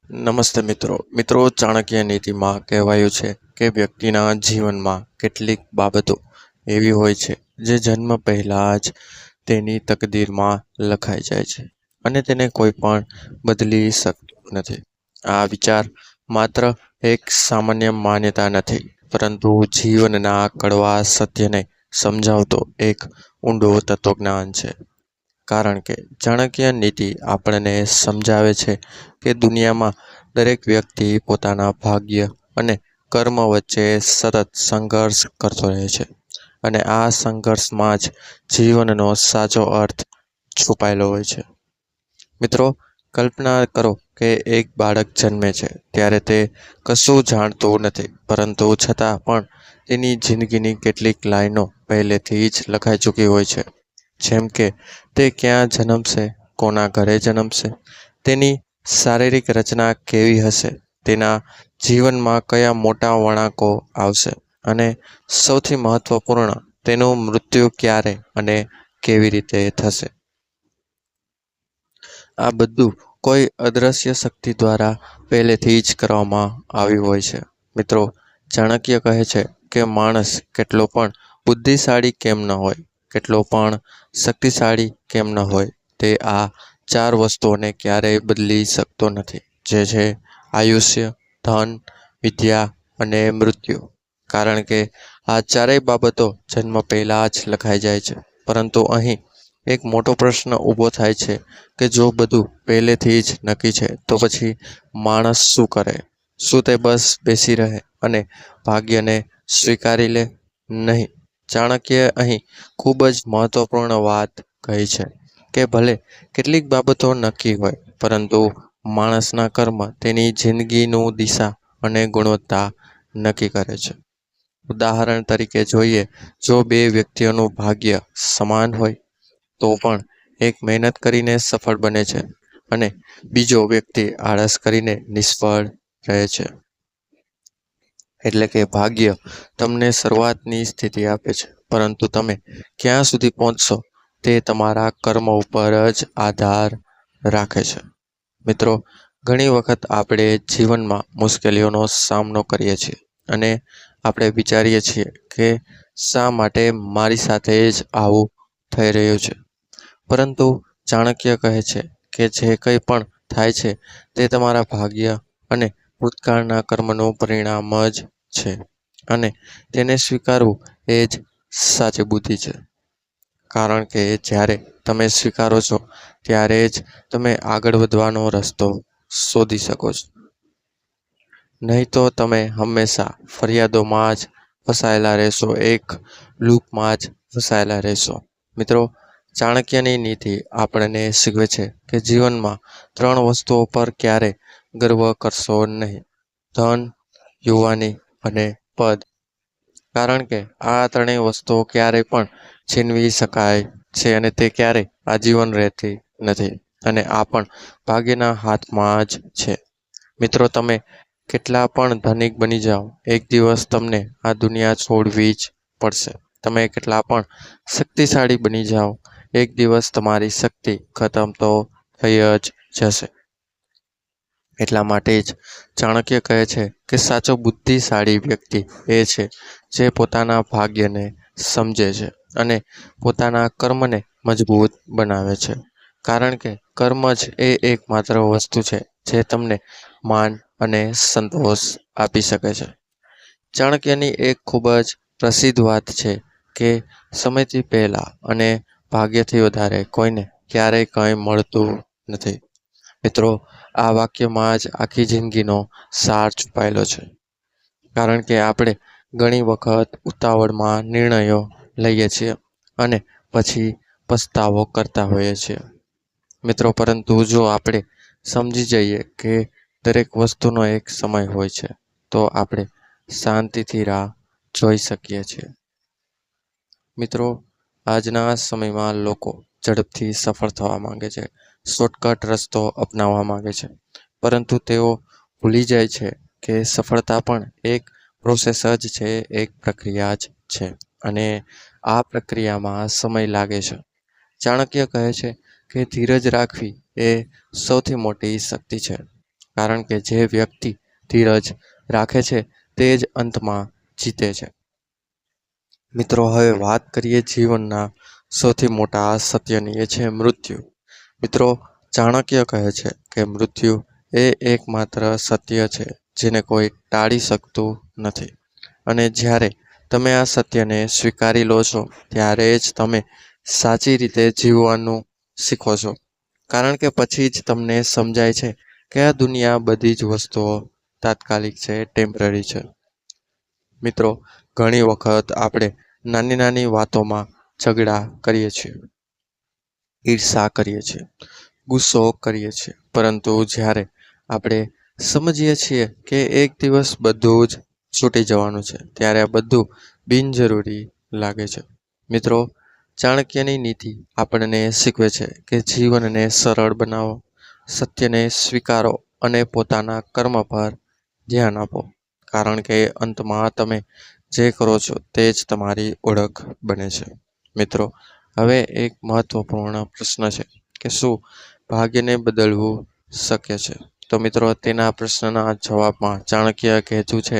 નમસ્તે મિત્રો ચાણક્ય નીતિમાં કહેવાયું છે કે વ્યક્તિના જીવનમાં કેટલીક બાબતો એવી હોય છે જે જન્મ પહેલાં જ તેની તકદીરમાં લખાઈ જાય છે અને તેને કોઈ પણ બદલી શકતું નથી. આ વિચાર માત્ર એક સામાન્ય માન્યતા નથી, પરંતુ જીવનના કડવા સત્યને સમજાવતો એક ઊંડો તત્વજ્ઞાન છે. કારણ કે ચાણક્ય નીતિ આપણને સમજાવે છે કે દુનિયામાં દરેક વ્યક્તિ પોતાના ભાગ્ય અને કર્મ વચ્ચે સતત સંઘર્ષ કરતો રહે છે અને આ સંઘર્ષમાં જ જીવનનો સાચો અર્થ છુપાયેલો હોય છે. મિત્રો, કલ્પના કરો કે એક બાળક જન્મે છે ત્યારે તે કશું જાણતું નથી, પરંતુ છતાં પણ તેની જિંદગીની કેટલીક લાઈનો પહેલેથી જ લખાઈ ચૂકી હોય છે. જેમ કે તે ક્યાં જન્મશે, કોના ઘરે જન્મશે, તેની શારીરિક રચના કેવી હશે, તેના જીવનમાં કયા મોટા વળાંકો આવશે અને સૌથી મહત્વપૂર્ણ, તેનું મૃત્યુ ક્યારે અને કેવી રીતે થશે. આ બધું કોઈ અદ્રશ્ય શક્તિ દ્વારા પહેલેથી જ કરવામાં આવ્યું હોય છે. મિત્રો, ચાણક્ય કહે છે કે માણસ કેટલો પણ બુદ્ધિશાળી કેમ ન હોય, કેટલો પણ શક્તિશાળી કેમ ન હોય, તે આ ચાર વસ્તુઓને ક્યારેય બદલી શકતો નથી, જે છે આયુષ્ય, ધન, વિદ્યા અને મૃત્યુ. કારણ કે આ ચારેય બાબતો જન્મ પહેલા જ લખાઈ જાય છે. પરંતુ અહીં એક મોટો પ્રશ્ન ઊભો થાય છે કે જો બધું પહેલેથી જ નક્કી છે, તો પછી માણસ શું કરે? શું તે બસ બેસી રહે અને ભાગ્યને સ્વીકારી લે? નહીં. ચાણક્યએ અહીં ખૂબ જ મહત્વપૂર્ણ વાત કહી છે કે ભલે કેટલીક બાબતો નક્કી હોય, પરંતુ માણસના કર્મ તેની જિંદગીનું દિશા અને ગુણવત્તા નક્કી કરે છે. ઉદાહરણ તરીકે જોઈએ, જો બે વ્યક્તિઓનું ભાગ્ય સમાન હોય, તો પણ એક મહેનત કરીને સફળ બને છે અને બીજો વ્યક્તિ આળસ કરીને નિષ્ફળ રહે છે. એટલે કે ભાગ્ય તમને શરૂઆતની સ્થિતિ આપે છે, પરંતુ તમે ક્યાં સુધી પહોંચશો તે તમારા કર્મ ઉપર જ આધાર રાખે છે. મિત્રો, ઘણી વખત આપણે જીવનમાં મુશ્કેલીઓનો સામનો કરીએ છીએ અને આપણે વિચારીએ છીએ કે શા માટે મારી સાથે જ આવું થઈ રહ્યું છે. પરંતુ ચાણક્ય કહે છે કે જે કંઈ પણ થાય છે તે તમારા ભાગ્ય અને ભૂતકાળના કર્મનું પરિણામ જ છે અને તેને સ્વીકારવું એ જ સાચી બુદ્ધિ છે. કારણ કે જ્યારે તમે સ્વીકારો છો, ત્યારે જ તમે આગળ વધવાનો રસ્તો શોધી શકો છો. નહીં તો તમે હંમેશા ફરિયાદોમાં જ ફસાયેલા રહેશો, એક લૂપમાં જ ફસાયેલા રહેશો. મિત્રો, ચાણક્યની નીતિ આપણને શીખવે છે કે જીવનમાં ત્રણ વસ્તુઓ પર ક્યારે ગર્વ કરશો નહીં: ધન, યુવાની અને પદ. કારણ કે આ ત્રણેય વસ્તુઓ ક્યારેય પણ છીનવી શકાય છે અને તે ક્યારેય આજીવન રહેતી નથી, અને આ પણ ભાગ્યના હાથમાં જ છે. મિત્રો, તમે કેટલા પણ ધનિક બની જાઓ, એક દિવસ તમને આ દુનિયા છોડવી જ પડશે. તમે કેટલા પણ શક્તિશાળી બની જાઓ, એક દિવસ તમારી શક્તિ ખતમ તો થઈ જ જશે. એટલા માટે જ ચાણક્ય કહે છે કે સાચો બુદ્ધિશાળી વ્યક્તિ એ છે જે પોતાના ભાગ્યને સમજે છે અને પોતાના કર્મને મજબૂત બનાવે છે. કારણ કે કર્મ જ એ એકમાત્ર વસ્તુ છે જે તમને માન અને સંતોષ આપી શકે છે. ચાણક્યની એક ખૂબ જ પ્રસિદ્ધ વાત છે કે સમયથી પહેલા અને ભાગ્યથી વધારે કોઈને ક્યારેય કંઈ મળતું નથી. મિત્રો, આ વાક્યમાં જ આખી જિંદગીનો સાર છુપાયેલો છે. કારણ કે આપણે ઘણી વખત ઉતાવળમાં નિર્ણયો લઈએ છીએ અને પછી પસ્તાવો કરતા હોઈએ છીએ. મિત્રો, પરંતુ જો આપણે સમજી જઈએ કે દરેક વસ્તુનો એક સમય હોય છે, તો આપણે શાંતિથી રાહ જોઈ શકીએ છીએ. મિત્રો, આજના સમયમાં લોકો ઝડપથી સફળ થવા માંગે છે, શોર્ટકટ રસ્તો અપનાવવા માંગે છે, પરંતુ તેઓ ભૂલી જાય છે કે સફળતા પણ એક પ્રોસેસ જ છે, એક પ્રક્રિયા જ છે, અને આ પ્રક્રિયામાં સમય લાગે છે. ચાણક્ય કહે છે કે ધીરજ રાખવી એ સૌથી મોટી શક્તિ છે. કારણ કે જે વ્યક્તિ ધીરજ રાખે છે તે જ અંતમાં જીતે છે. મિત્રો, હવે વાત કરીએ જીવનના સૌથી મોટા સત્યની, એ છે મૃત્યુ. મિત્રો, ચાણક્ય કહે છે કે મૃત્યુ એ એકમાત્ર સત્ય છે જેને કોઈ ટાળી શકતું નથી. અને જ્યારે તમે આ સત્યને સ્વીકારી લો છો ત્યારે જ તમે સાચી રીતે જીવવાનું શીખો છો. કારણ કે પછી જ તમને સમજાય છે કે આ દુનિયા બધી જ વસ્તુઓ તાત્કાલિક છે, ટેમ્પરરી છે. મિત્રો, ઘણી વખત આપણે નાની નાની વાતોમાં ઝઘડા કરીએ છીએ, ઈર્ષા કરીએ છીએ, ગુસ્સો કરીએ છીએ, પરંતુ જ્યારે આપણે સમજીએ છીએ કે એક દિવસ બધું જ છૂટી જવાનું છે ત્યારે આ બધું બિનજરૂરી લાગે છે. મિત્રો, ચાણક્યની નીતિ આપણને શીખવે છે કે જીવનને સરળ બનાવો, સત્યને સ્વીકારો અને પોતાના કર્મ પર ધ્યાન આપો. કારણ કે અંતમાં તમે જે કરો છો તે જ તમારી ઓળખ બને છે. મિત્રો, હવે એક મહત્વપૂર્ણ પ્રશ્ન છે કે શું ભાગ્યને બદલવું શક્ય છે? તો મિત્રો, તેના પ્રશ્નના જવાબમાં ચાણક્ય કહેતું છે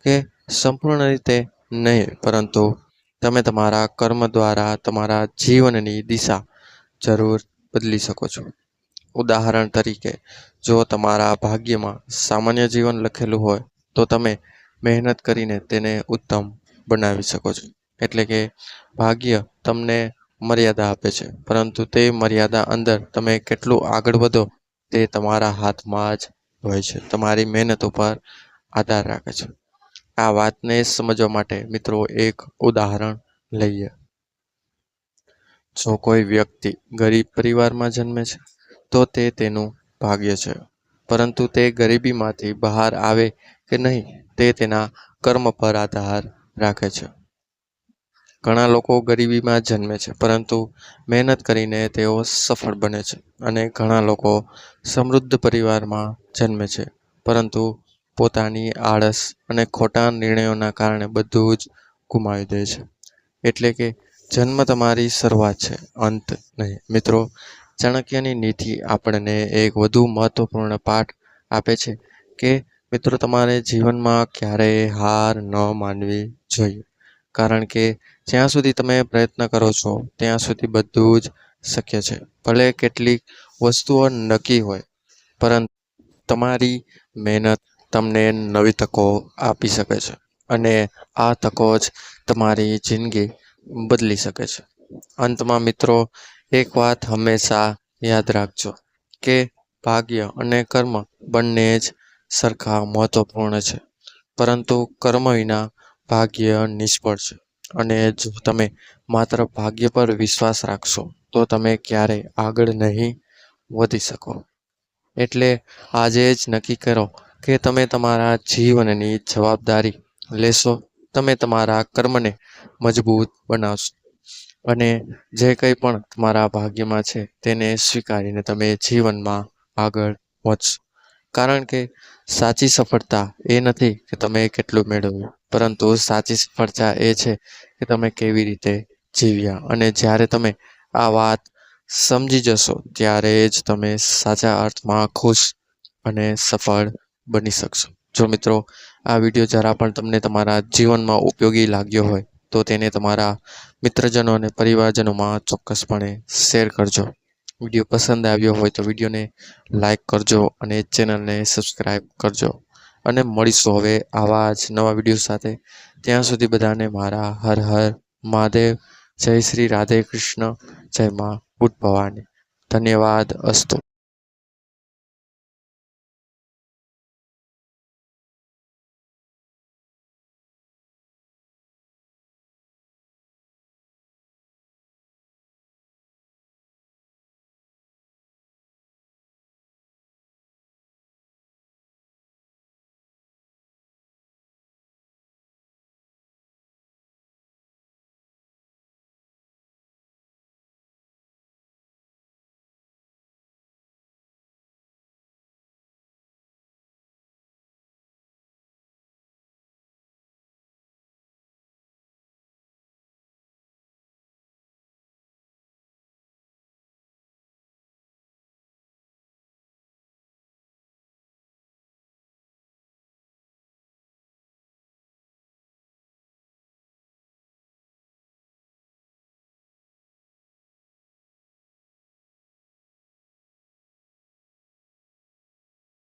કે સંપૂર્ણ રીતે નહીં, પરંતુ તમે તમારા કર્મ દ્વારા તમારા જીવનની દિશા જરૂર બદલી શકો છો. ઉદાહરણ તરીકે, જો તમારા ભાગ્યમાં સામાન્ય જીવન લખેલું હોય તો તમે મહેનત કરીને તેને ઉત્તમ બનાવી શકો છો. એટલે કે ભાગ્ય તમને મર્યાદા આપે છે, પરંતુ તે મર્યાદા અંદર તમે કેટલું આગળ વધો તે તમારા હાથમાં જ હોય છે, તમારી મહેનત ઉપર આધાર રાખે છે. આ વાતને સમજવા માટે મિત્રો એક ઉદાહરણ લઈએ. જો કોઈ વ્યક્તિ ગરીબ પરિવારમાં જન્મે છે તો તે તેનું ભાગ્ય છે, પરંતુ તે ગરીબીમાંથી બહાર આવે કે નહીં તે તેના કર્મ પર આધાર રાખે છે. ઘણા લોકો ગરીબીમાં જન્મે છે પરંતુ મહેનત કરીને તેઓ સફળ બને છે, અને ઘણા લોકો સમૃદ્ધ પરિવારમાં જન્મે છે પરંતુ પોતાની આળસ અને ખોટા નિર્ણયોના કારણે બધું જ ગુમાવી દે છે. એટલે કે જન્મ તમારી શરૂઆત છે, અંત નહીં. મિત્રો, ચાણક્યની નીતિ આપણને એક વધુ મહત્વપૂર્ણ પાઠ આપે છે કે મિત્રો, તમારે જીવનમાં ક્યારેય હાર ન માનવી જોઈએ. કારણ કે જ્યાં સુધી તમે પ્રયત્ન કરો છો ત્યાં સુધી બધું જ શક્ય છે. ભલે કેટલીક વસ્તુઓ નક્કી હોય, પરંતુ તમારી મહેનત તમને નવી તકો આપી શકે છે, અને આ તકો જ તમારી જિંદગી બદલી શકે છે. અંતમાં મિત્રો, એક વાત હંમેશા યાદ રાખજો કે ભાગ્ય અને કર્મ બંને જ સરખા મહત્વપૂર્ણ છે, પરંતુ કર્મ વિના ભાગ્ય નિષ્ફળ છે. અને જો તમે માત્ર ભાગ્ય પર વિશ્વાસ રાખશો તો તમે ક્યારેય આગળ નહીં વધી શકો. એટલે આજે જ નક્કી કરો કે તમે તમારા જીવનની જવાબદારી લેશો, તમે તમારા કર્મને મજબૂત બનાવશો, અને જે કંઈ પણ તમારા ભાગ્યમાં છે તેને સ્વીકારીને તમે જીવનમાં આગળ વધશો. કારણ કે સાચી સફળતા એ નથી કે તમે કેટલું મેળવ્યું, પરંતુ સાચી સફળતા એ છે કે તમે કેવી રીતે જીવ્યા. અને જ્યારે તમે આ વાત સમજી જશો ત્યારે જ તમે સાચા અર્થમાં ખુશ અને સફળ બની શકશો. જો મિત્રો, આ વિડીયો જરા પણ તમને તમારા જીવનમાં ઉપયોગી લાગ્યો હોય તો તેને તમારા મિત્રજનો અને પરિવારજનોમાં ચોક્કસપણે શેર કરજો. વિડીયો પસંદ આવ્યો હોય તો વિડીયોને લાઈક કરજો અને ચેનલને સબસ્ક્રાઈબ કરજો. અને મળીશું હવે આવા જ નવા વિડીયો સાથે. ત્યાં સુધી બધાને મારા હર હર મહાદેવ. જય શ્રી રાધે કૃષ્ણ. જય માં બુદ્ધ ભવાની. ધન્યવાદ. અસ્તુ.